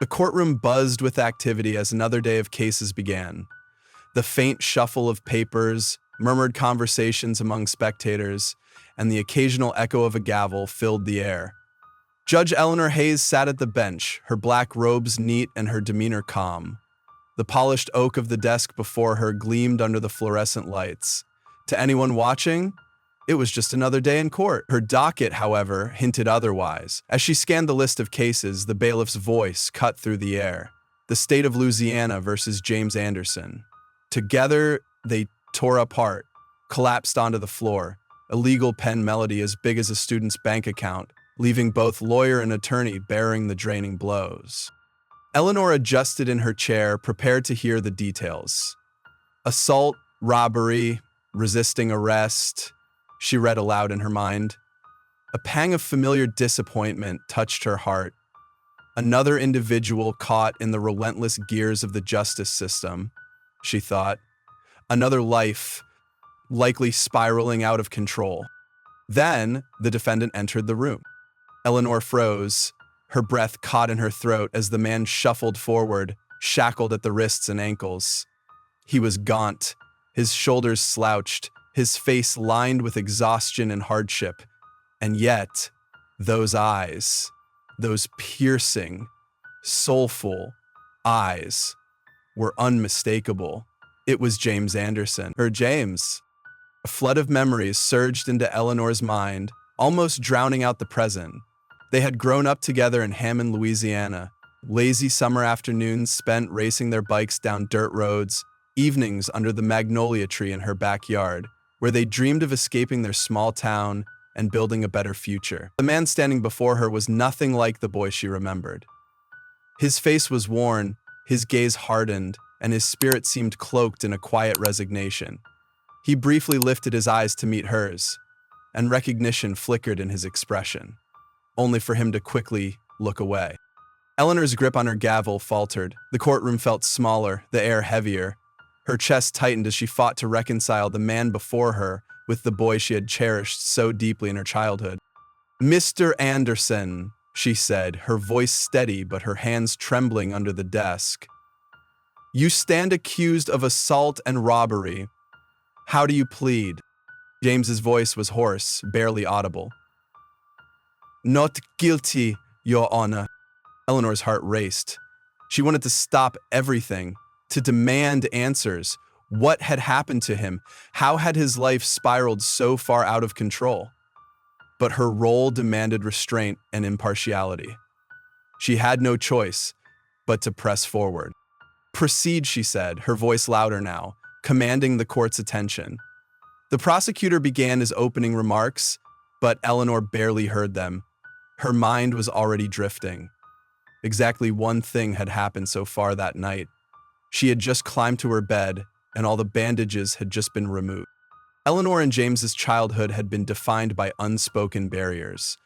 The courtroom buzzed with activity as another day of cases began. The faint shuffle of papers, murmured conversations among spectators, and the occasional echo of a gavel filled the air. Judge Eleanor Hayes sat at the bench, her black robes neat and her demeanor calm. The polished oak of the desk before her gleamed under the fluorescent lights. To anyone watching, it was just another day in court. Her docket, however, hinted otherwise. As she scanned the list of cases, the bailiff's voice cut through the air. The state of Louisiana versus James Anderson. Together, they tore apart, collapsed onto the floor, a legal pen melody as big as a student's bank account, leaving both lawyer and attorney bearing the draining blows. Eleanor adjusted in her chair, prepared to hear the details. Assault, robbery, resisting arrest, she read aloud in her mind. A pang of familiar disappointment touched her heart. Another individual caught in the relentless gears of the justice system, she thought. Another life, likely spiraling out of control. Then, the defendant entered the room. Eleanor froze, her breath caught in her throat as the man shuffled forward, shackled at the wrists and ankles. He was gaunt, his shoulders slouched, his face lined with exhaustion and hardship. And yet, those eyes, those piercing, soulful eyes, were unmistakable. It was James Anderson. James. A flood of memories surged into Eleanor's mind, almost drowning out the present. They had grown up together in Hammond, Louisiana. Lazy summer afternoons spent racing their bikes down dirt roads, evenings under the magnolia tree in her backyard, where they dreamed of escaping their small town and building a better future. The man standing before her was nothing like the boy she remembered. His face was worn, his gaze hardened, and his spirit seemed cloaked in a quiet resignation. He briefly lifted his eyes to meet hers, and recognition flickered in his expression, only for him to quickly look away. Eleanor's grip on her gavel faltered. The courtroom felt smaller, the air heavier. Her chest tightened as she fought to reconcile the man before her with the boy she had cherished so deeply in her childhood. "Mr. Anderson," she said, her voice steady but her hands trembling under the desk. "You stand accused of assault and robbery. How do you plead?" James's voice was hoarse, barely audible. "Not guilty, Your Honor." Eleanor's heart raced. She wanted to stop everything, to demand answers. What had happened to him? How had his life spiraled so far out of control? But her role demanded restraint and impartiality. She had no choice but to press forward. "Proceed," she said, her voice louder now, commanding the court's attention. The prosecutor began his opening remarks, but Eleanor barely heard them. Her mind was already drifting. Exactly one thing had happened so far that night. She had just climbed to her bed, and all the bandages had just been removed. Eleanor and James's childhood had been defined by unspoken barriers.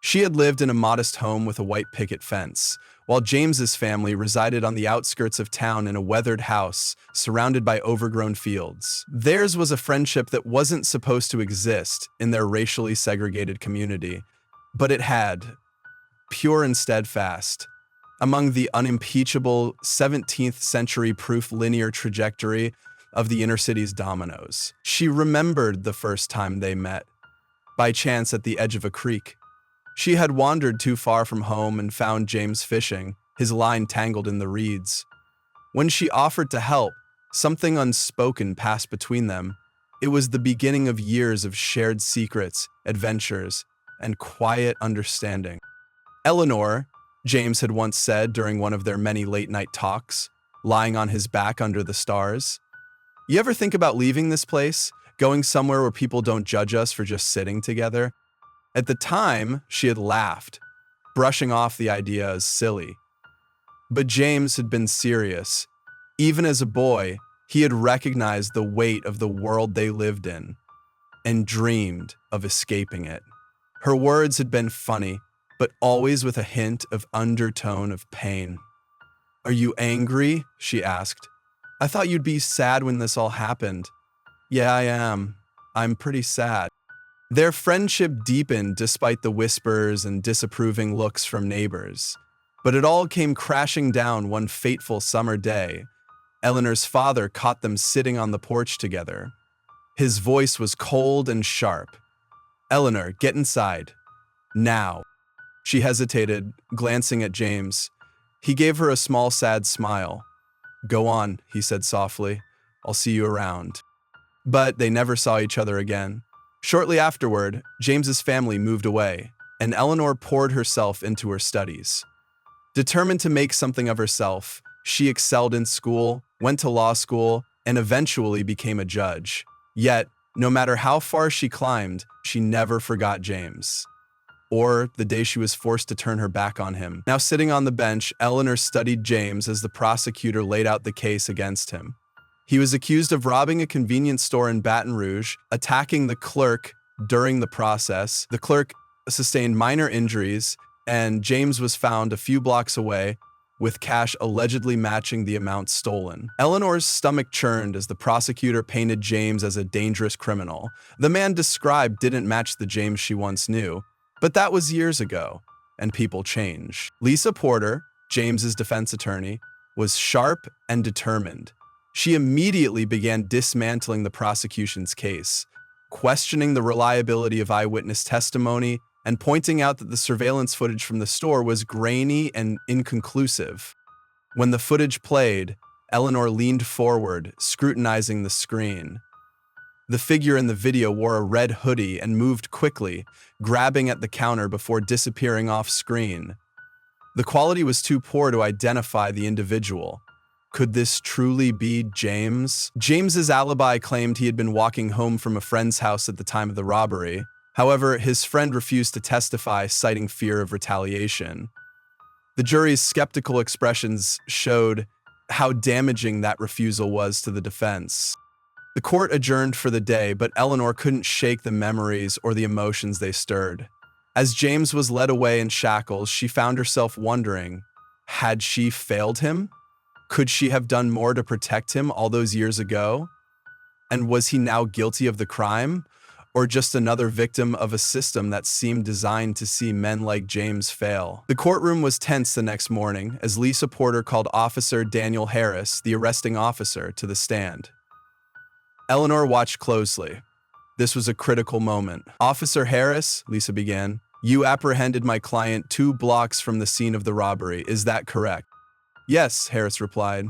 She had lived in a modest home with a white picket fence, while James's family resided on the outskirts of town in a weathered house surrounded by overgrown fields. Theirs was a friendship that wasn't supposed to exist in their racially segregated community, but it had, pure and steadfast, among the unimpeachable 17th century proof linear trajectory of the inner city's dominoes. She remembered the first time they met, by chance at the edge of a creek. She had wandered too far from home and found James fishing, his line tangled in the reeds. When she offered to help, something unspoken passed between them. It was the beginning of years of shared secrets, adventures, and quiet understanding. "Eleanor," James had once said during one of their many late-night talks, lying on his back under the stars, "you ever think about leaving this place, going somewhere where people don't judge us for just sitting together?" At the time, she had laughed, brushing off the idea as silly. But James had been serious. Even as a boy, he had recognized the weight of the world they lived in and dreamed of escaping it. Her words had been funny, but always with a hint of undertone of pain. "Are you angry?" she asked. "I thought you'd be sad when this all happened." "Yeah, I am. I'm pretty sad." Their friendship deepened despite the whispers and disapproving looks from neighbors. But it all came crashing down one fateful summer day. Eleanor's father caught them sitting on the porch together. His voice was cold and sharp. "Eleanor, get inside. Now." She hesitated, glancing at James. He gave her a small, sad smile. "Go on," he said softly. "I'll see you around." But they never saw each other again. Shortly afterward, James's family moved away, and Eleanor poured herself into her studies. Determined to make something of herself, she excelled in school, went to law school, and eventually became a judge. Yet, no matter how far she climbed, she never forgot James. Or the day she was forced to turn her back on him. Now sitting on the bench, Eleanor studied James as the prosecutor laid out the case against him. He was accused of robbing a convenience store in Baton Rouge, attacking the clerk during the process. The clerk sustained minor injuries, and James was found a few blocks away with cash allegedly matching the amount stolen. Eleanor's stomach churned as the prosecutor painted James as a dangerous criminal. The man described didn't match the James she once knew, but that was years ago, and people change. Lisa Porter, James's defense attorney, was sharp and determined. She immediately began dismantling the prosecution's case, questioning the reliability of eyewitness testimony and pointing out that the surveillance footage from the store was grainy and inconclusive. When the footage played, Eleanor leaned forward, scrutinizing the screen. The figure in the video wore a red hoodie and moved quickly, grabbing at the counter before disappearing off screen. The quality was too poor to identify the individual. Could this truly be James? James's alibi claimed he had been walking home from a friend's house at the time of the robbery. However, his friend refused to testify, citing fear of retaliation. The jury's skeptical expressions showed how damaging that refusal was to the defense. The court adjourned for the day, but Eleanor couldn't shake the memories or the emotions they stirred. As James was led away in shackles, she found herself wondering, had she failed him? Could she have done more to protect him all those years ago? And was he now guilty of the crime? Or just another victim of a system that seemed designed to see men like James fail? The courtroom was tense the next morning as Lisa Porter called Officer Daniel Harris, the arresting officer, to the stand. Eleanor watched closely. This was a critical moment. "Officer Harris," Lisa began, "you apprehended my client 2 blocks from the scene of the robbery. Is that correct?" "Yes," Harris replied.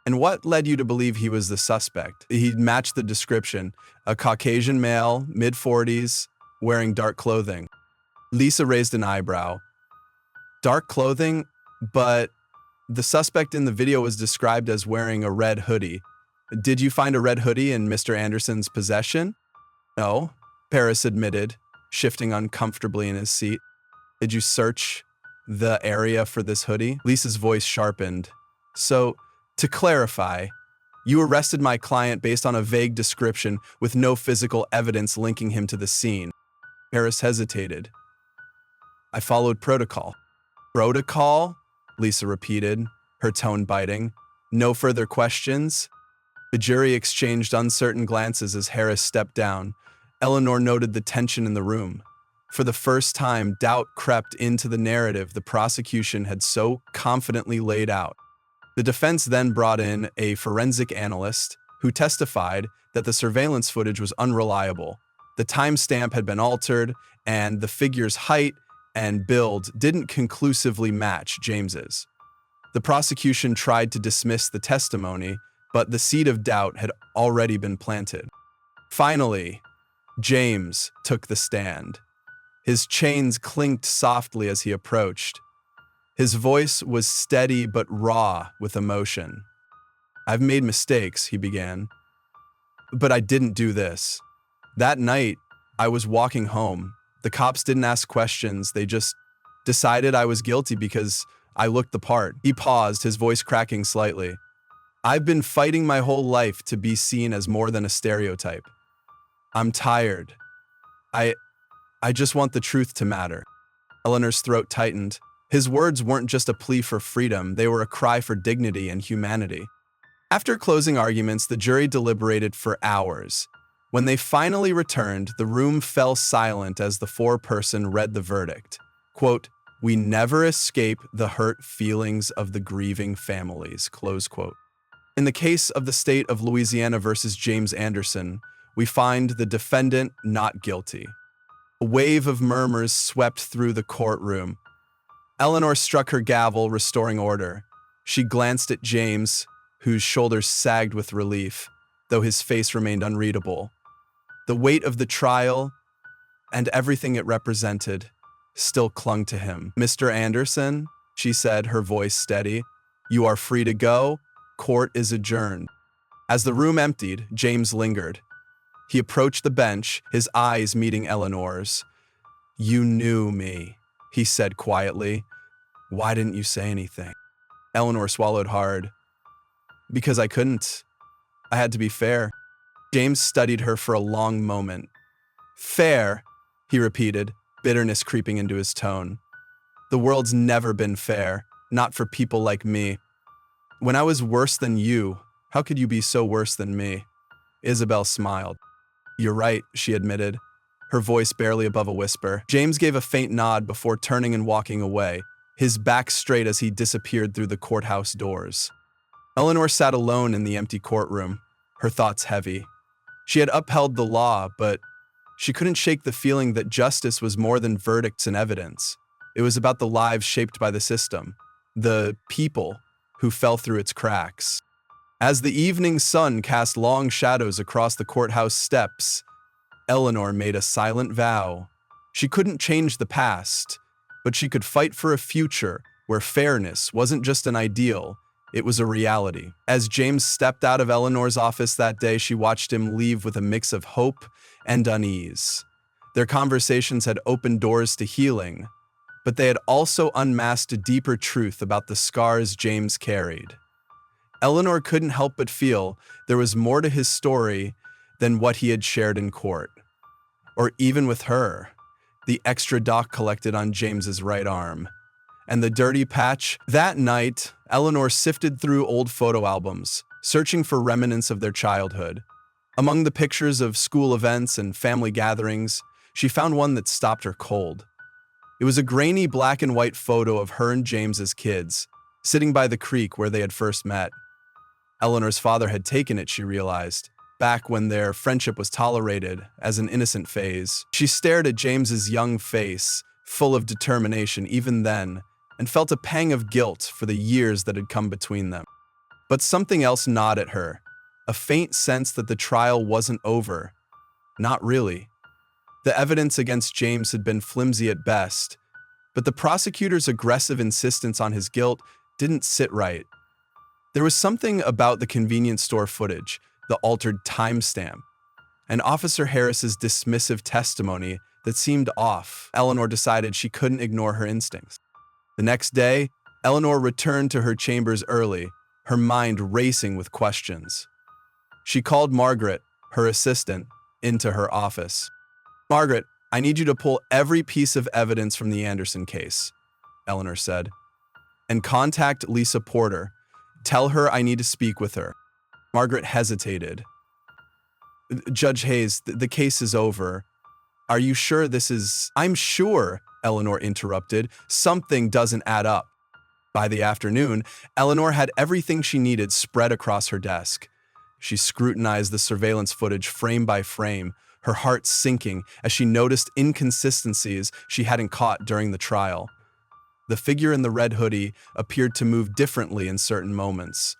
"And what led you to believe he was the suspect?" He matched the description, a Caucasian male, mid-40s, wearing dark clothing. Lisa raised an eyebrow. "Dark clothing? But the suspect in the video was described as wearing a red hoodie. Did you find a red hoodie in Mr. Anderson's possession?" "No," Harris admitted, shifting uncomfortably in his seat. "Did you search the area for this hoodie?" Lisa's voice sharpened. "So, to clarify, you arrested my client based on a vague description with no physical evidence linking him to the scene." Harris hesitated. "I followed protocol." "Protocol?" Lisa repeated, her tone biting. "No further questions?" The jury exchanged uncertain glances as Harris stepped down. Eleanor noted the tension in the room. For the first time, doubt crept into the narrative the prosecution had so confidently laid out. The defense then brought in a forensic analyst who testified that the surveillance footage was unreliable. The timestamp had been altered, and the figure's height and build didn't conclusively match James's. The prosecution tried to dismiss the testimony, but the seed of doubt had already been planted. Finally, James took the stand. His chains clinked softly as he approached. His voice was steady but raw with emotion. "I've made mistakes," he began, "but I didn't do this. That night, I was walking home. The cops didn't ask questions, they just decided I was guilty because I looked the part." He paused, his voice cracking slightly. "I've been fighting my whole life to be seen as more than a stereotype. I'm tired. I just want the truth to matter." Eleanor's throat tightened. His words weren't just a plea for freedom, they were a cry for dignity and humanity. After closing arguments, the jury deliberated for hours. When they finally returned, the room fell silent as the foreperson read the verdict. Quote, We never escape the hurt feelings of the grieving families, close quote. In the case of the state of Louisiana versus James Anderson, we find the defendant not guilty. A wave of murmurs swept through the courtroom. Eleanor struck her gavel, restoring order. She glanced at James, whose shoulders sagged with relief, though his face remained unreadable. The weight of the trial and everything it represented still clung to him. "Mr. Anderson," she said, her voice steady, "you are free to go. Court is adjourned." As the room emptied, James lingered. He approached the bench, his eyes meeting Eleanor's. "You knew me," he said quietly. "Why didn't you say anything?" Eleanor swallowed hard. "Because I couldn't. I had to be fair." James studied her for a long moment. "Fair," he repeated, bitterness creeping into his tone. "The world's never been fair, not for people like me. When I was worse than you, how could you be so worse than me?" Isabel smiled. "You're right," she admitted, her voice barely above a whisper. James gave a faint nod before turning and walking away, his back straight as he disappeared through the courthouse doors. Eleanor sat alone in the empty courtroom, her thoughts heavy. She had upheld the law, but she couldn't shake the feeling that justice was more than verdicts and evidence. It was about the lives shaped by the system, the people who fell through its cracks. As the evening sun cast long shadows across the courthouse steps, Eleanor made a silent vow. She couldn't change the past, but she could fight for a future where fairness wasn't just an ideal, it was a reality. As James stepped out of Eleanor's office that day, she watched him leave with a mix of hope and unease. Their conversations had opened doors to healing, but they had also unmasked a deeper truth about the scars James carried. Eleanor couldn't help but feel there was more to his story than what he had shared in court. Or even with her, the extra dock collected on James's right arm. And the dirty patch. That night, Eleanor sifted through old photo albums, searching for remnants of their childhood. Among the pictures of school events and family gatherings, she found one that stopped her cold. It was a grainy black and white photo of her and James as kids, sitting by the creek where they had first met. Eleanor's father had taken it, she realized, back when their friendship was tolerated as an innocent phase. She stared at James's young face, full of determination even then, and felt a pang of guilt for the years that had come between them. But something else gnawed at her, a faint sense that the trial wasn't over. Not really. The evidence against James had been flimsy at best, but the prosecutor's aggressive insistence on his guilt didn't sit right. There was something about the convenience store footage, the altered timestamp, and Officer Harris's dismissive testimony that seemed off. Eleanor decided she couldn't ignore her instincts. The next day, Eleanor returned to her chambers early, her mind racing with questions. She called Margaret, her assistant, into her office. "Margaret, I need you to pull every piece of evidence from the Anderson case," Eleanor said. "And contact Lisa Porter. Tell her I need to speak with her." Margaret hesitated. "Judge Hayes, the case is over. Are you sure this is—" "I'm sure," Eleanor interrupted. "Something doesn't add up." By the afternoon, Eleanor had everything she needed spread across her desk. She scrutinized the surveillance footage frame by frame, her heart sinking as she noticed inconsistencies she hadn't caught during the trial. The figure in the red hoodie appeared to move differently in certain moments,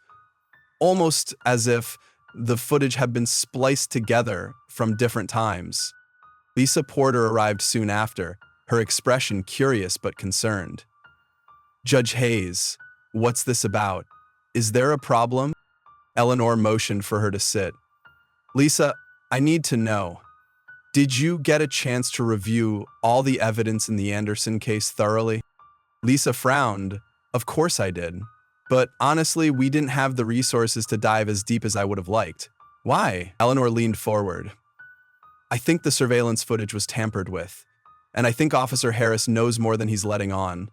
almost as if the footage had been spliced together from different times. Lisa Porter arrived soon after, her expression curious but concerned. "Judge Hayes, what's this about? Is there a problem?" Eleanor motioned for her to sit. "Lisa, I need to know. Did you get a chance to review all the evidence in the Anderson case thoroughly?" Lisa frowned. "Of course I did. But honestly, we didn't have the resources to dive as deep as I would have liked." "Why?" Eleanor leaned forward. "I think the surveillance footage was tampered with, and I think Officer Harris knows more than he's letting on."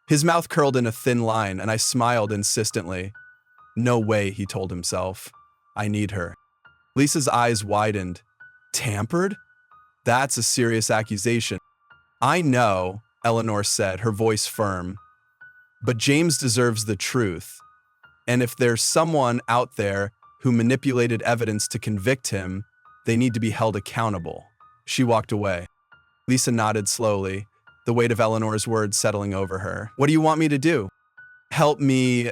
His mouth curled in a thin line, and I smiled insistently. "No way," he told himself. "I need her." Lisa's eyes widened. "Tampered? That's a serious accusation." "I know, Eleanor said, her voice firm. But James deserves the truth. And if there's someone out there who manipulated evidence to convict him, they need to be held accountable. She walked away. Lisa nodded slowly, the weight of Eleanor's words settling over her. What do you want me to do? Help me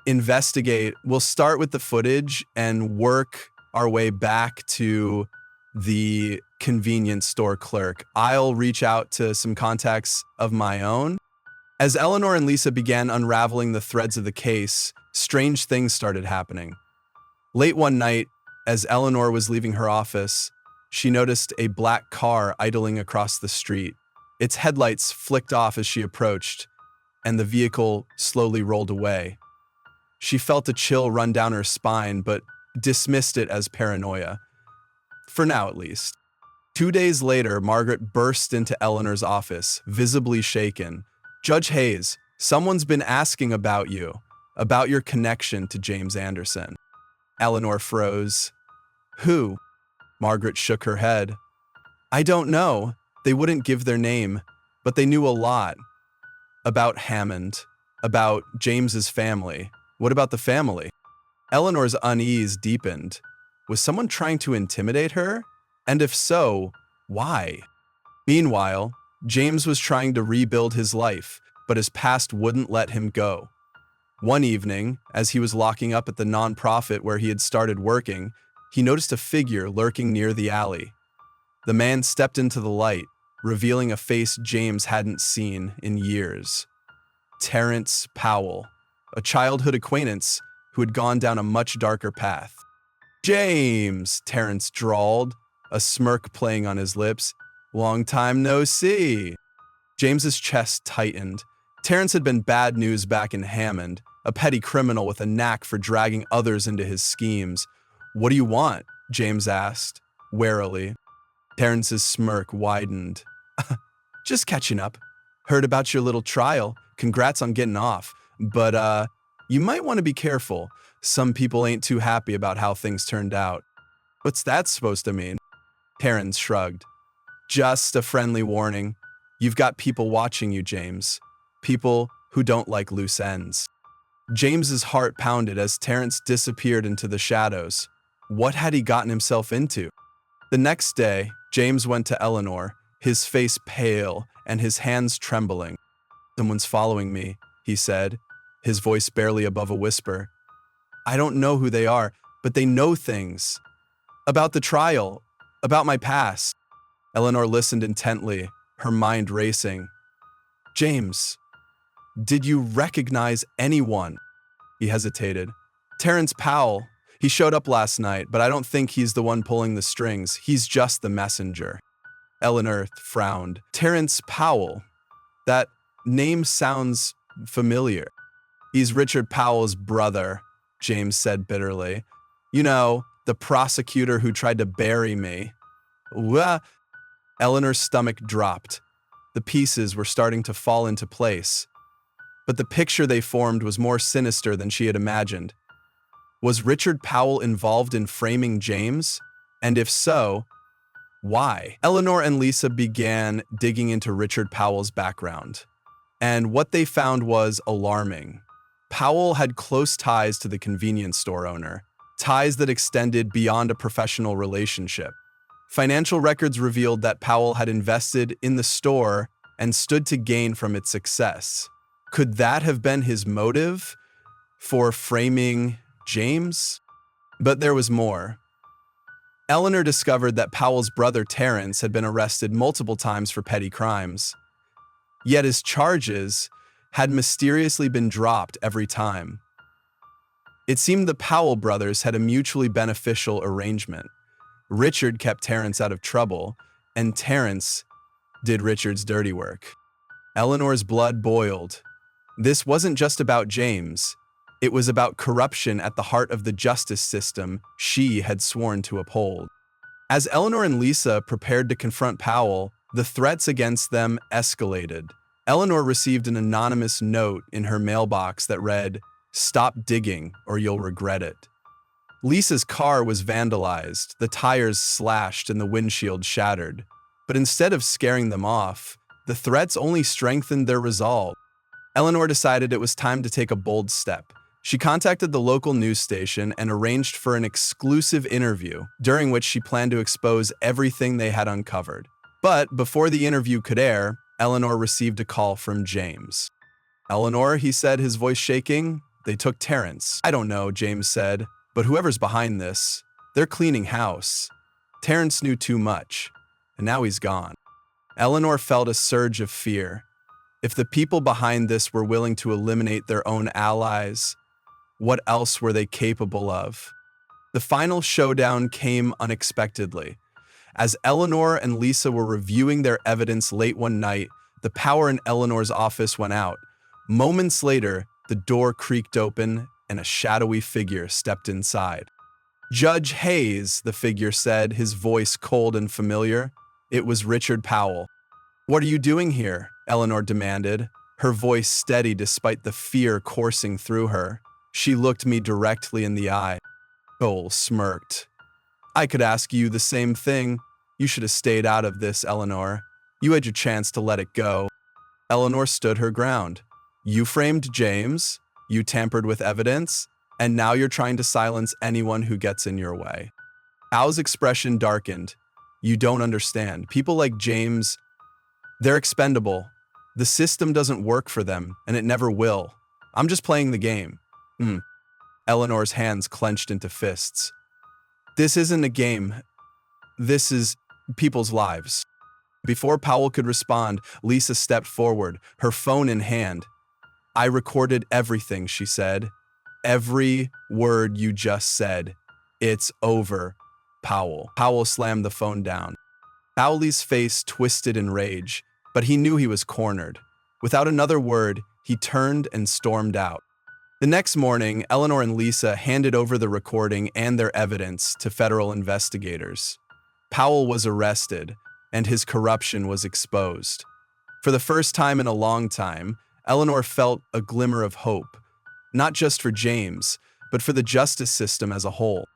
investigate. We'll start with the footage and work our way back to the convenience store clerk. I'll reach out to some contacts of my own. As Eleanor and Lisa began unraveling the threads of the case, strange things started happening. Late one night, as Eleanor was leaving her office, she noticed a black car idling across the street. Its headlights flicked off as she approached, and the vehicle slowly rolled away. She felt a chill run down her spine, but dismissed it as paranoia. For now, at least. 2 days later, Margaret burst into Eleanor's office, visibly shaken. Judge Hayes, someone's been asking about you, about your connection to James Anderson. Eleanor froze. Who? Margaret shook her head. I don't know. They wouldn't give their name, but they knew a lot. About Hammond, about James's family. What about the family? Eleanor's unease deepened. Was someone trying to intimidate her? And if so, why? Meanwhile, James was trying to rebuild his life, but his past wouldn't let him go. One evening, as he was locking up at the nonprofit where he had started working, he noticed a figure lurking near the alley. The man stepped into the light, revealing a face James hadn't seen in years. Terrence Powell, a childhood acquaintance who had gone down a much darker path. James, Terrence drawled, a smirk playing on his lips. Long time no see. James's chest tightened. Terrence had been bad news back in Hammond, a petty criminal with a knack for dragging others into his schemes. What do you want? James asked, warily. Terrence's smirk widened. Just catching up. Heard about your little trial. Congrats on getting off. But, you might want to be careful. Some people ain't too happy about how things turned out. What's that supposed to mean? Terrence shrugged. Just a friendly warning. You've got people watching you, James. People who don't like loose ends. James's heart pounded as Terrence disappeared into the shadows. What had he gotten himself into? The next day, James went to Eleanor, his face pale and his hands trembling. Someone's following me, he said, his voice barely above a whisper. I don't know who they are, but they know things. About the trial, about my past. Eleanor listened intently, her mind racing. James, did you recognize anyone? He hesitated. Terrence Powell. He showed up last night, but I don't think he's the one pulling the strings. He's just the messenger. Eleanor frowned. Terrence Powell. That name sounds familiar. He's Richard Powell's brother, James said bitterly. You know, the prosecutor who tried to bury me. Well, Eleanor's stomach dropped. The pieces were starting to fall into place. But the picture they formed was more sinister than she had imagined. Was Richard Powell involved in framing James? And if so, why? Eleanor and Lisa began digging into Richard Powell's background. And what they found was alarming. Powell had close ties to the convenience store owner, ties that extended beyond a professional relationship. Financial records revealed that Powell had invested in the store and stood to gain from its success. Could that have been his motive for framing James? But there was more. Eleanor discovered that Powell's brother Terrence had been arrested multiple times for petty crimes. Yet his charges had mysteriously been dropped every time. It seemed the Powell brothers had a mutually beneficial arrangement. Richard kept Terrence out of trouble, and Terrence did Richard's dirty work. Eleanor's blood boiled. This wasn't just about James. It was about corruption at the heart of the justice system she had sworn to uphold. As Eleanor and Lisa prepared to confront Powell, the threats against them escalated. Eleanor received an anonymous note in her mailbox that read, "Stop digging or you'll regret it." Lisa's car was vandalized, the tires slashed and the windshield shattered. But instead of scaring them off, The threats only strengthened their resolve. Eleanor decided it was time to take a bold step. She contacted the local news station and arranged for an exclusive interview, during which she planned to expose everything they had uncovered. But before the interview could air, Eleanor received a call from James. "Eleanor," he said, his voice shaking, "they took Terrence." "I don't know," James said, "but whoever's behind this, they're cleaning house. Terrence knew too much, and now he's gone." Eleanor felt a surge of fear. If the people behind this were willing to eliminate their own allies, what else were they capable of? The final showdown came unexpectedly. As Eleanor and Lisa were reviewing their evidence late one night, the power in Eleanor's office went out. Moments later, the door creaked open and a shadowy figure stepped inside. "Judge Hayes," the figure said, his voice cold and familiar. It was Richard Powell. "What are you doing here?" Eleanor demanded, her voice steady despite the fear coursing through her. She looked me directly in the eye. Powell smirked. "I could ask you the same thing. You should have stayed out of this, Eleanor. You had your chance to let it go." Eleanor stood her ground. "You framed James, you tampered with evidence, and now you're trying to silence anyone who gets in your way." Al's expression darkened. "You don't understand. People like James, they're expendable. The system doesn't work for them, and it never will. I'm just playing the game." Eleanor's hands clenched into fists. "This isn't a game. This is people's lives." Before Powell could respond, Lisa stepped forward, her phone in hand. "I recorded everything," she said. "Every word you just said. It's over, Powell." Powell slammed the phone down. Powley's face twisted in rage, but he knew he was cornered. Without another word, he turned and stormed out. The next morning, Eleanor and Lisa handed over the recording and their evidence to federal investigators. Powell was arrested, and his corruption was exposed. For the first time in a long time, Eleanor felt a glimmer of hope, not just for James, but for the justice system as a whole.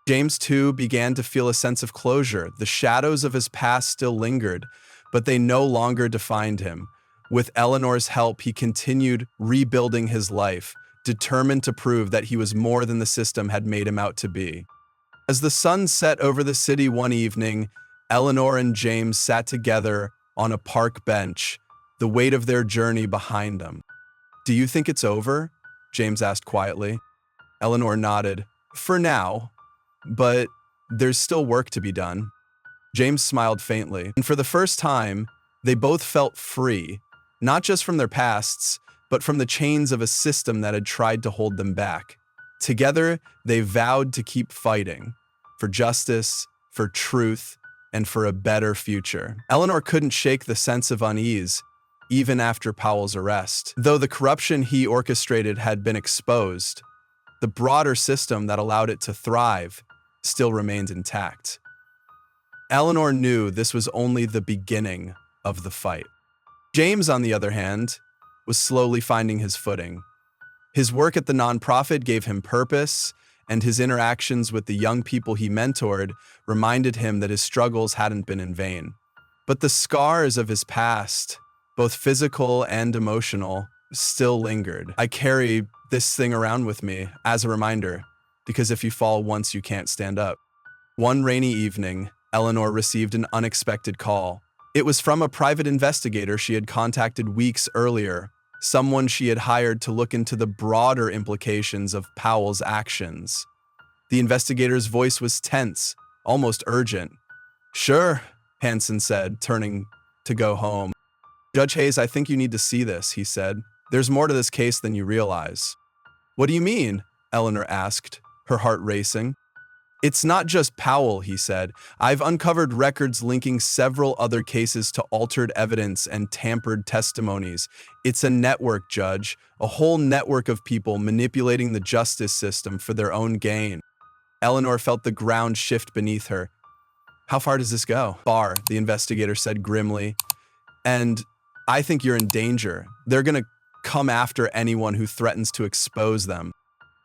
James, too, began to feel a sense of closure. The shadows of his past still lingered, but they no longer defined him. With Eleanor's help, he continued rebuilding his life, determined to prove that he was more than the system had made him out to be. As the sun set over the city one evening, Eleanor and James sat together on a park bench, the weight of their journey behind them. "Do you think it's over?" James asked quietly. Eleanor nodded. "For now, but there's still work to be done." James smiled faintly, and for the first time, they both felt free, not just from their pasts, but from the chains of a system that had tried to hold them back. Together, they vowed to keep fighting, for justice, for truth, and for a better future. Eleanor couldn't shake the sense of unease, even after Powell's arrest. Though the corruption he orchestrated had been exposed, the broader system that allowed it to thrive still remained intact. Eleanor knew this was only the beginning of the fight. James, on the other hand, was slowly finding his footing. His work at the nonprofit gave him purpose, and his interactions with the young people he mentored reminded him that his struggles hadn't been in vain. But the scars of his past, both physical and emotional, still lingered. "I carry this thing around with me as a reminder, because if you fall once, you can't stand up." One rainy evening, Eleanor received an unexpected call. It was from a private investigator she had contacted weeks earlier, someone she had hired to look into the broader implications of Powell's actions. The investigator's voice was tense, almost urgent. "Sure," Hansen said, turning to go home. "Judge Hayes, I think you need to see this," he said. "There's more to this case than you realize." "What do you mean?" Eleanor asked, her heart racing. "It's not just Powell," he said. "I've uncovered records linking several other cases to altered evidence and tampered testimonies. It's a network, Judge, a whole network of people manipulating the justice system for their own gain." Eleanor felt the ground shift beneath her. "How far does this go?" "Far," the investigator said grimly. "And I think you're in danger. They're going to come after anyone who threatens to expose them."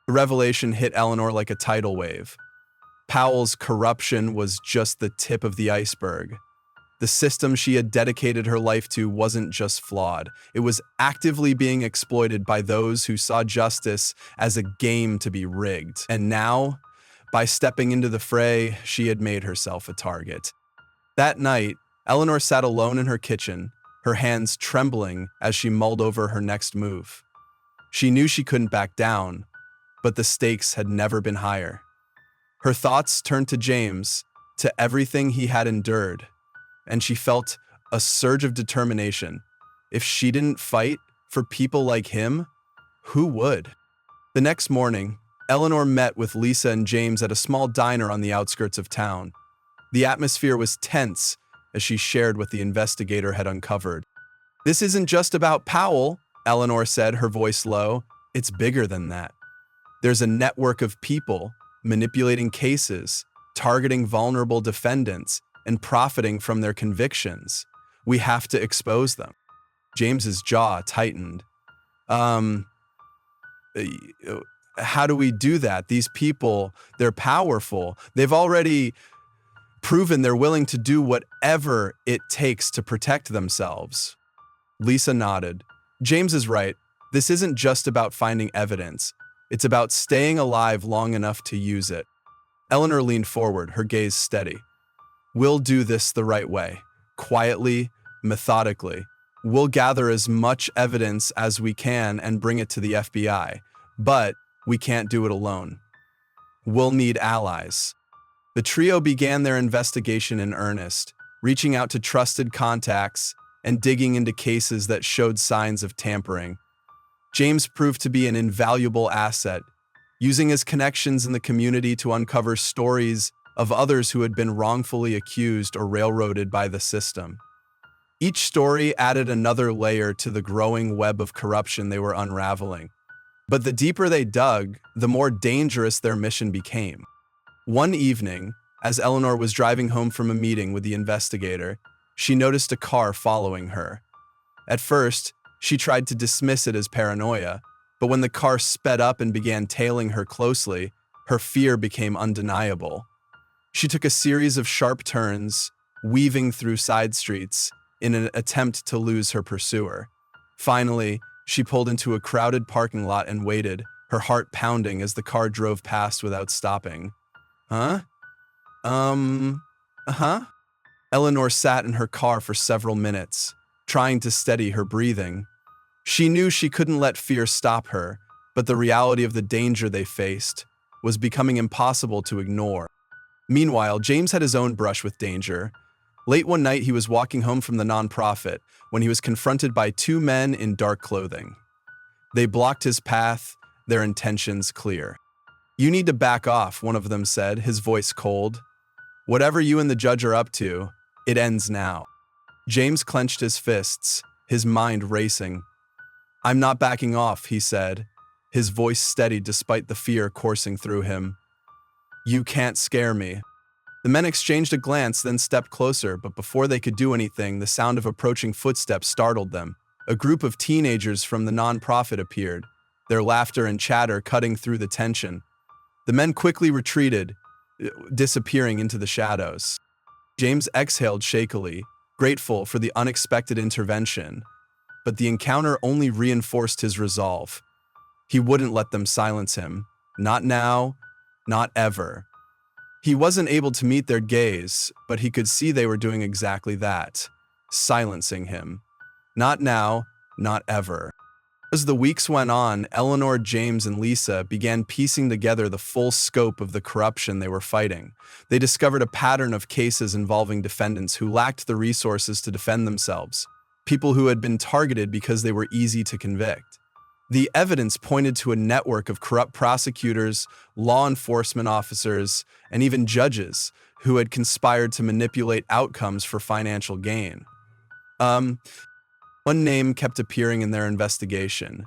The revelation hit Eleanor like a tidal wave. Powell's corruption was just the tip of the iceberg. The system she had dedicated her life to wasn't just flawed, it was actively being exploited by those who saw justice as a game to be rigged. And now, by stepping into the fray, she had made herself a target. That night, Eleanor sat alone in her kitchen, her hands trembling as she mulled over her next move. She knew she couldn't back down, but the stakes had never been higher. Her thoughts turned to James, to everything he had endured, and she felt a surge of determination. If she didn't fight for people like him, who would? The next morning, Eleanor met with Lisa and James at a small diner on the outskirts of town. The atmosphere was tense as she shared what the investigator had uncovered. "This isn't just about Powell," Eleanor said, her voice low. "It's bigger than that. There's a network of people manipulating cases, targeting vulnerable defendants, and profiting from their convictions. We have to expose them." James's jaw tightened. How do we do that? These people, they're powerful. They've already proven they're willing to do whatever it takes to protect themselves. Lisa nodded. James is right. This isn't just about finding evidence. It's about staying alive long enough to use it. Eleanor leaned forward, her gaze steady. "We'll do this the right way, quietly, methodically. We'll gather as much evidence as we can and bring it to the FBI, but we can't do it alone. We'll need allies." The trio began their investigation in earnest, reaching out to trusted contacts and digging into cases that showed signs of tampering. James proved to be an invaluable asset, using his connections in the community to uncover stories of others who had been wrongfully accused or railroaded by the system. Each story added another layer to the growing web of corruption they were unraveling. But the deeper they dug, the more dangerous their mission became. One evening, as Eleanor was driving home from a meeting with the investigator, she noticed a car following her. At first, she tried to dismiss it as paranoia, but when the car sped up and began tailing her closely, her fear became undeniable. She took a series of sharp turns, weaving through side streets, in an attempt to lose her pursuer. Finally, she pulled into a crowded parking lot and waited, her heart pounding as the car drove past without stopping. Huh? Eleanor sat in her car for several minutes, trying to steady her breathing. She knew she couldn't let fear stop her, but the reality of the danger they faced was becoming impossible to ignore. Meanwhile, James had his own brush with danger. Late one night, he was walking home from the nonprofit when he was confronted by two men in dark clothing. They blocked his path, their intentions clear. "You need to back off," one of them said, his voice cold. "Whatever you and the judge are up to, it ends now." James clenched his fists, his mind racing. "I'm not backing off," he said, his voice steady despite the fear coursing through him. "You can't scare me." The men exchanged a glance, then stepped closer, but before they could do anything, the sound of approaching footsteps startled them. A group of teenagers from the nonprofit appeared, their laughter and chatter cutting through the tension. The men quickly retreated, disappearing into the shadows. James exhaled shakily, grateful for the unexpected intervention, but the encounter only reinforced his resolve. He wouldn't let them silence him. Not now, not ever. He wasn't able to meet their gaze, but he could see they were doing exactly that, silencing him. Not now, not ever. As the weeks went on, Eleanor, James, and Lisa began piecing together the full scope of the corruption they were fighting. They discovered a pattern of cases involving defendants who lacked the resources to defend themselves, people who had been targeted because they were easy to convict. The evidence pointed to a network of corrupt prosecutors, law enforcement officers, and even judges who had conspired to manipulate outcomes for financial gain. One name kept appearing in their investigation: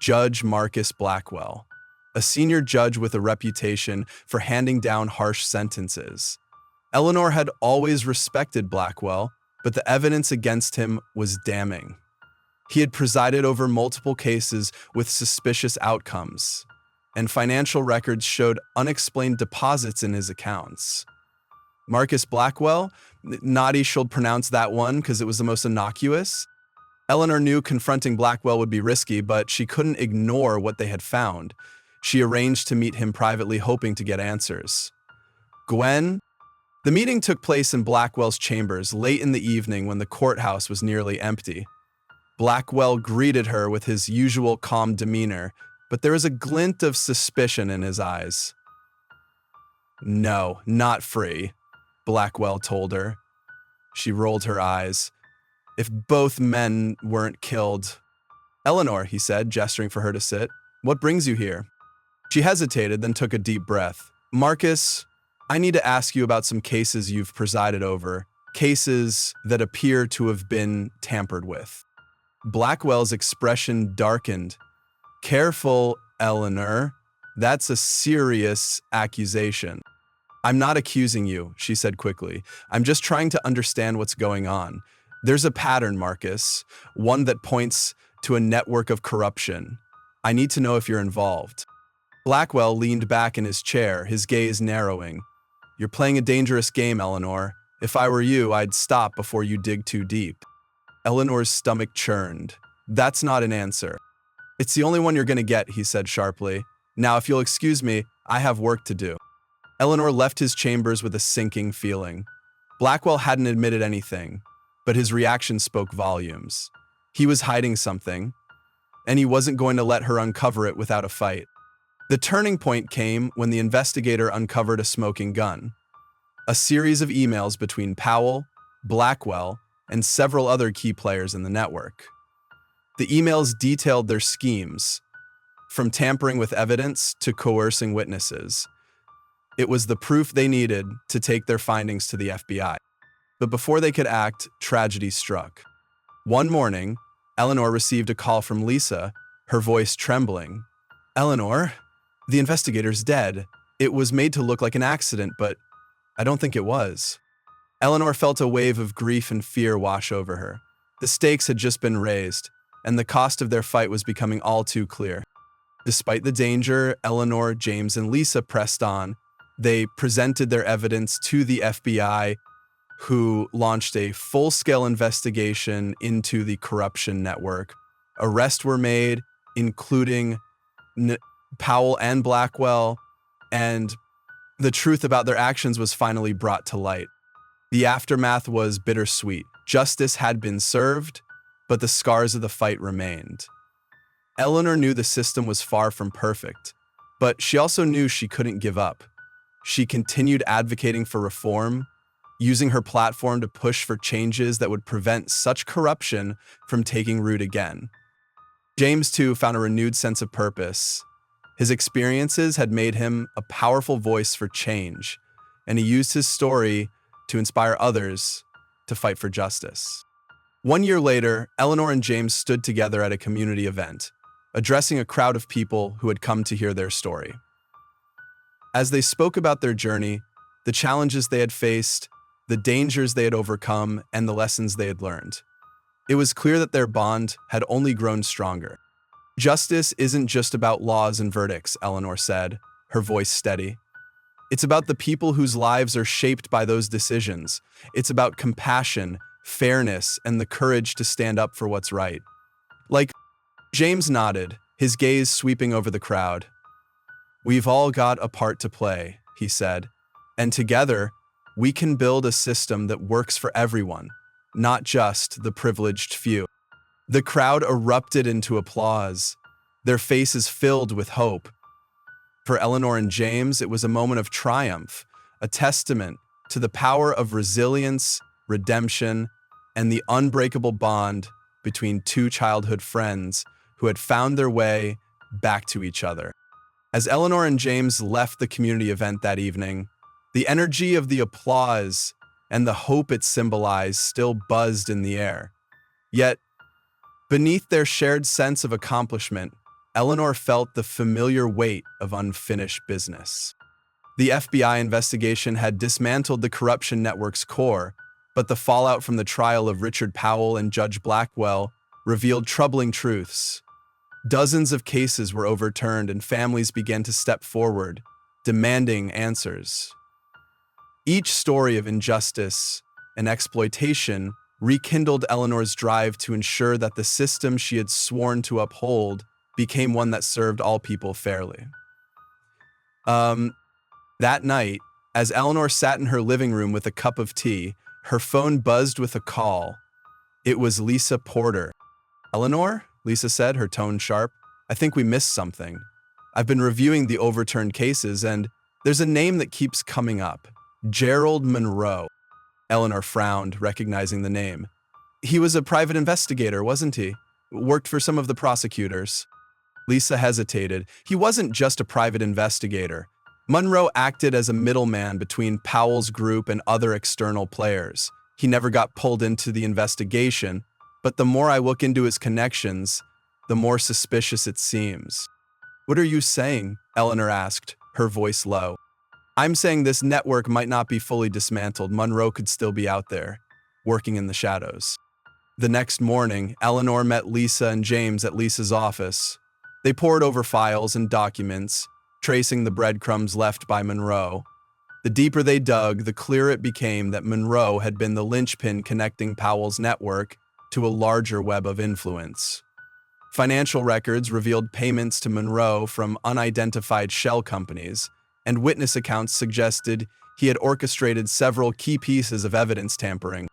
Judge Marcus Blackwell, a senior judge with a reputation for handing down harsh sentences. Eleanor had always respected Blackwell, but the evidence against him was damning. He had presided over multiple cases with suspicious outcomes, and financial records showed unexplained deposits in his accounts. Marcus Blackwell? Naughty she'll pronounce that one because it was the most innocuous. Eleanor knew confronting Blackwell would be risky, but she couldn't ignore what they had found. She arranged to meet him privately, hoping to get answers. Gwen? The meeting took place in Blackwell's chambers late in the evening when the courthouse was nearly empty. Blackwell greeted her with his usual calm demeanor, but there was a glint of suspicion in his eyes. "No, not free," Blackwell told her. She rolled her eyes. "If both men weren't killed." "Eleanor," he said, gesturing for her to sit, "what brings you here?" She hesitated, then took a deep breath. "Marcus, I need to ask you about some cases you've presided over, cases that appear to have been tampered with." Blackwell's expression darkened. "Careful, Eleanor. That's a serious accusation." "I'm not accusing you," she said quickly. "I'm just trying to understand what's going on. There's a pattern, Marcus, one that points to a network of corruption. I need to know if you're involved." Blackwell leaned back in his chair, his gaze narrowing. "You're playing a dangerous game, Eleanor. If I were you, I'd stop before you dig too deep." Eleanor's stomach churned. "That's not an answer." "It's the only one you're going to get," he said sharply. "Now, if you'll excuse me, I have work to do." Eleanor left his chambers with a sinking feeling. Blackwell hadn't admitted anything, but his reaction spoke volumes. He was hiding something, and he wasn't going to let her uncover it without a fight. The turning point came when the investigator uncovered a smoking gun. A series of emails between Powell, Blackwell, and several other key players in the network. The emails detailed their schemes, from tampering with evidence to coercing witnesses. It was the proof they needed to take their findings to the FBI. But before they could act, tragedy struck. One morning, Eleanor received a call from Lisa, her voice trembling. "Eleanor, the investigator's dead. It was made to look like an accident, but I don't think it was." Eleanor felt a wave of grief and fear wash over her. The stakes had just been raised, and the cost of their fight was becoming all too clear. Despite the danger, Eleanor, James, and Lisa pressed on. They presented their evidence to the FBI, who launched a full-scale investigation into the corruption network. Arrests were made, including Powell and Blackwell, and the truth about their actions was finally brought to light. The aftermath was bittersweet. Justice had been served, but the scars of the fight remained. Eleanor knew the system was far from perfect, but she also knew she couldn't give up. She continued advocating for reform, using her platform to push for changes that would prevent such corruption from taking root again. James, too, found a renewed sense of purpose. His experiences had made him a powerful voice for change, and he used his story to inspire others to fight for justice. 1 year later, Eleanor and James stood together at a community event, addressing a crowd of people who had come to hear their story. As they spoke about their journey, the challenges they had faced, the dangers they had overcome, and the lessons they had learned, it was clear that their bond had only grown stronger. "Justice isn't just about laws and verdicts," Eleanor said, her voice steady. "It's about the people whose lives are shaped by those decisions. It's about compassion, fairness, and the courage to stand up for what's right." James nodded, his gaze sweeping over the crowd. "We've all got a part to play," he said, "and together, we can build a system that works for everyone, not just the privileged few." The crowd erupted into applause, their faces filled with hope. For Eleanor and James, it was a moment of triumph, a testament to the power of resilience, redemption, and the unbreakable bond between two childhood friends who had found their way back to each other. As Eleanor and James left the community event that evening, the energy of the applause and the hope it symbolized still buzzed in the air. Yet, beneath their shared sense of accomplishment, Eleanor felt the familiar weight of unfinished business. The FBI investigation had dismantled the corruption network's core, but the fallout from the trial of Richard Powell and Judge Blackwell revealed troubling truths. Dozens of cases were overturned and families began to step forward, demanding answers. Each story of injustice and exploitation rekindled Eleanor's drive to ensure that the system she had sworn to uphold became one that served all people fairly. That night, as Eleanor sat in her living room with a cup of tea, her phone buzzed with a call. It was Lisa Porter. "Eleanor?" Lisa said, her tone sharp. "I think we missed something. I've been reviewing the overturned cases, and there's a name that keeps coming up. Gerald Monroe." Eleanor frowned, recognizing the name. "He was a private investigator, wasn't he? Worked for some of the prosecutors." Lisa hesitated. "He wasn't just a private investigator. Monroe acted as a middleman between Powell's group and other external players. He never got pulled into the investigation, but the more I look into his connections, the more suspicious it seems." "What are you saying?" Eleanor asked, her voice low. "I'm saying this network might not be fully dismantled. Monroe could still be out there, working in the shadows." The next morning, Eleanor met Lisa and James at Lisa's office. They pored over files and documents, tracing the breadcrumbs left by Monroe. The deeper they dug, the clearer it became that Monroe had been the linchpin connecting Powell's network to a larger web of influence. Financial records revealed payments to Monroe from unidentified shell companies, and witness accounts suggested he had orchestrated several key pieces of evidence tampering.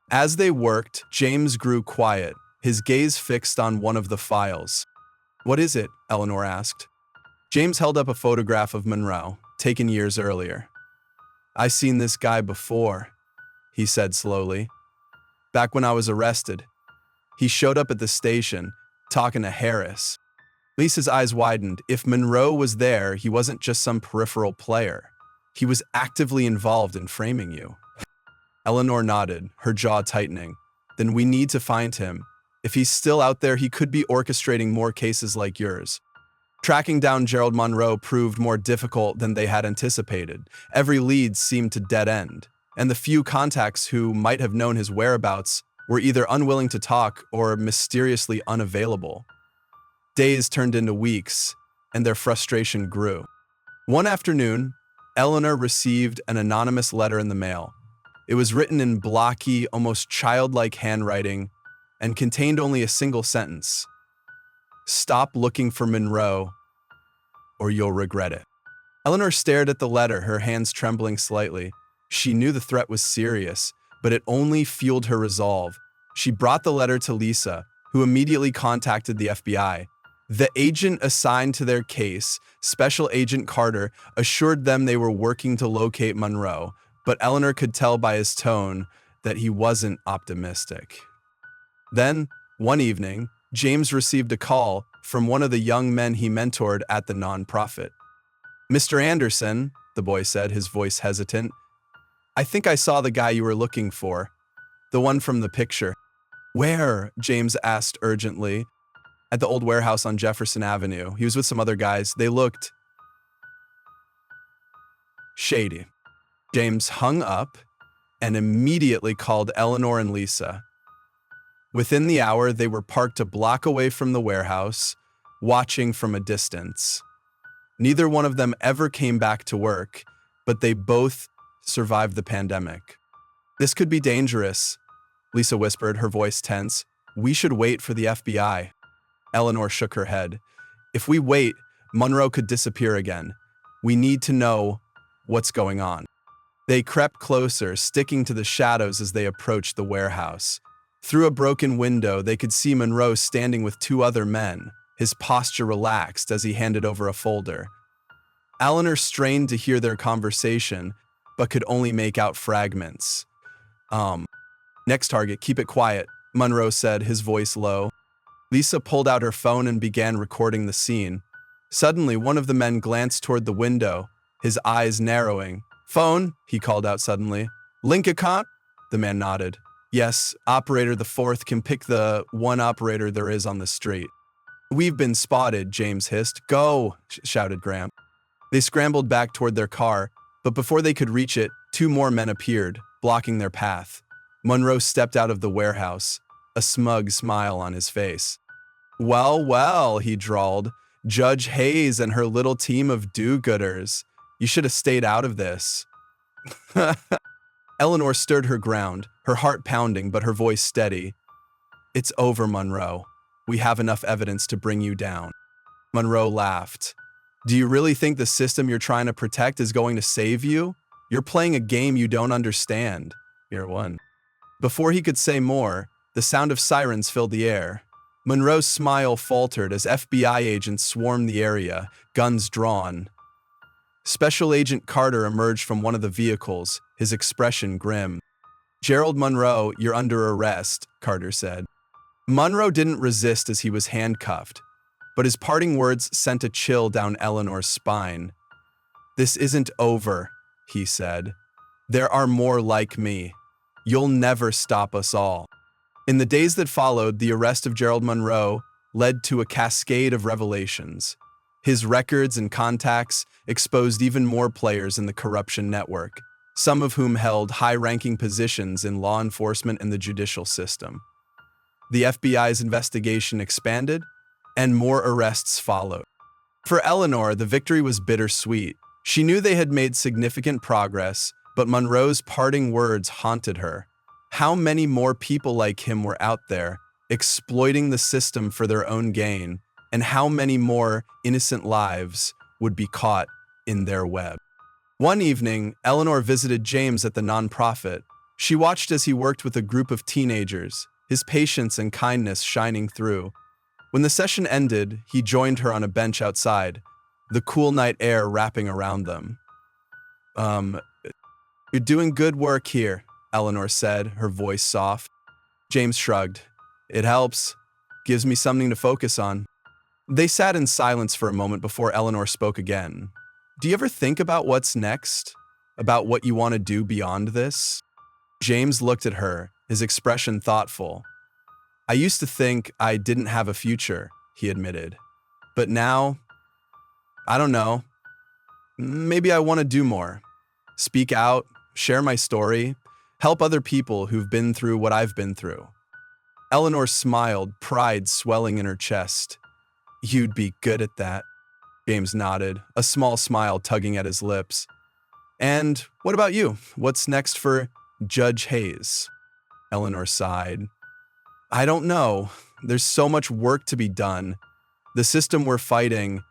As they worked, James grew quiet, his gaze fixed on one of the files. "What is it?" Eleanor asked. James held up a photograph of Monroe, taken years earlier. "I've seen this guy before," he said slowly. "Back when I was arrested. He showed up at the station, talking to Harris." Lisa's eyes widened. If Monroe was there, he wasn't just some peripheral player. He was actively involved in framing you. Eleanor nodded, her jaw tightening. "Then we need to find him. If he's still out there, he could be orchestrating more cases like yours." Tracking down Gerald Monroe proved more difficult than they had anticipated. Every lead seemed to dead end, and the few contacts who might have known his whereabouts were either unwilling to talk or mysteriously unavailable. Days turned into weeks, and their frustration grew. One afternoon, Eleanor received an anonymous letter in the mail. It was written in blocky, almost childlike handwriting and contained only a single sentence. "Stop looking for Monroe, or you'll regret it." Eleanor stared at the letter, her hands trembling slightly. She knew the threat was serious, but it only fueled her resolve. She brought the letter to Lisa, who immediately contacted the FBI. The agent assigned to their case, Special Agent Carter, assured them they were working to locate Monroe, but Eleanor could tell by his tone that he wasn't optimistic. Then, one evening, James received a call from one of the young men he mentored at the nonprofit. "Mr. Anderson," the boy said, his voice hesitant, "I think I saw the guy you were looking for. The one from the picture." "Where?" James asked urgently. "At the old warehouse on Jefferson Avenue. He was with some other guys. They looked shady." James hung up and immediately called Eleanor and Lisa. Within the hour, they were parked a block away from the warehouse, watching from a distance. Neither one of them ever came back to work, but they both survived the pandemic. "This could be dangerous," Lisa whispered, her voice tense. "We should wait for the FBI." Eleanor shook her head. "If we wait, Monroe could disappear again. We need to know what's going on." They crept closer, sticking to the shadows as they approached the warehouse. Through a broken window, they could see Monroe standing with two other men, his posture relaxed as he handed over a folder. Eleanor strained to hear their conversation, but could only make out fragments. "Next target, keep it quiet," Monroe said, his voice low. Lisa pulled out her phone and began recording the scene. Suddenly, one of the men glanced toward the window, his eyes narrowing. "Phone," he called out suddenly. "Link account?" The man nodded. "Yes, operator the fourth can pick the one operator there is on the street." "We've been spotted," James hissed. "Go," shouted Graham. They scrambled back toward their car, but before they could reach it, two more men appeared, blocking their path. Monroe stepped out of the warehouse, a smug smile on his face. "Well, well," he drawled. "Judge Hayes and her little team of do-gooders. You should have stayed out of this." Eleanor stood her ground, her heart pounding but her voice steady. "It's over, Monroe. We have enough evidence to bring you down." Monroe laughed. "Do you really think the system you're trying to protect is going to save you? You're playing a game you don't understand." Year one. Before he could say more, the sound of sirens filled the air. Monroe's smile faltered as FBI agents swarmed the area, guns drawn. Special Agent Carter emerged from one of the vehicles, his expression grim. "Gerald Monroe, you're under arrest," Carter said. Monroe didn't resist as he was handcuffed, but his parting words sent a chill down Eleanor's spine. "This isn't over," he said. "There are more like me. You'll never stop us all." In the days that followed, the arrest of Gerald Monroe led to a cascade of revelations. His records and contacts exposed even more players in the corruption network, some of whom held high-ranking positions in law enforcement and the judicial system. The FBI's investigation expanded, and more arrests followed. For Eleanor, the victory was bittersweet. She knew they had made significant progress, but Monroe's parting words haunted her. How many more people like him were out there, exploiting the system for their own gain, and how many more innocent lives would be caught in their web? One evening, Eleanor visited James at the nonprofit. She watched as he worked with a group of teenagers, his patience and kindness shining through. When the session ended, he joined her on a bench outside, the cool night air wrapping around them. You're doing good work here," Eleanor said, her voice soft. James shrugged. "It helps. Gives me something to focus on." They sat in silence for a moment before Eleanor spoke again. "Do you ever think about what's next? About what you want to do beyond this?" James looked at her, his expression thoughtful. "I used to think I didn't have a future," he admitted. "But now, I don't know. Maybe I want to do more. Speak out, share my story, help other people who've been through what I've been through." Eleanor smiled, pride swelling in her chest. "You'd be good at that." James nodded, a small smile tugging at his lips. "And what about you? What's next for Judge Hayes?" Eleanor sighed. "I don't know. There's so much work to be done. The system we're fighting,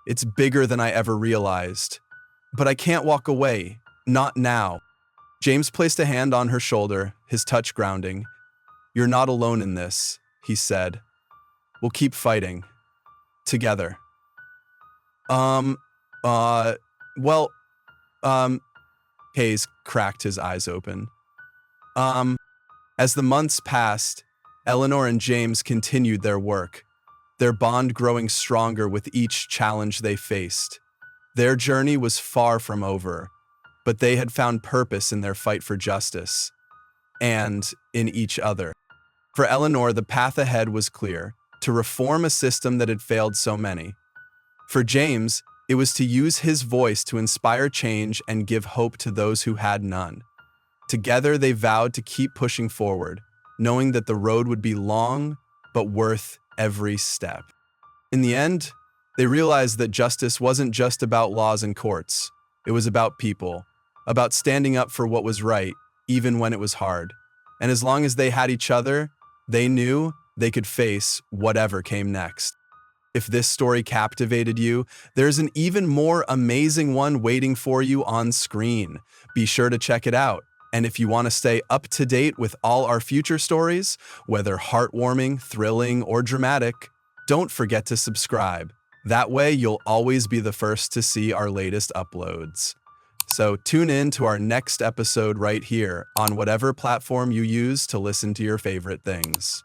it's bigger than I ever realized. But I can't walk away. Not now." James placed a hand on her shoulder, his touch grounding. "You're not alone in this," he said. "We'll keep fighting. Together." Um, uh, well, Hayes cracked his eyes open. As the months passed, Eleanor and James continued their work, their bond growing stronger with each challenge they faced. Their journey was far from over, but they had found purpose in their fight for justice and in each other. For Eleanor, the path ahead was clear: to reform a system that had failed so many. For James, it was to use his voice to inspire change and give hope to those who had none. Together, they vowed to keep pushing forward, knowing that the road would be long, but worth every step. In the end, they realized that justice wasn't just about laws and courts. It was about people, about standing up for what was right, even when it was hard. And as long as they had each other, they knew they could face whatever came next. If this story captivated you, there's an even more amazing one waiting for you on screen. Be sure to check it out. And if you want to stay up to date with all our future stories, whether heartwarming, thrilling, or dramatic, don't forget to subscribe. That way, you'll always be the first to see our latest uploads. So tune in to our next episode right here on whatever platform you use to listen to your favorite things.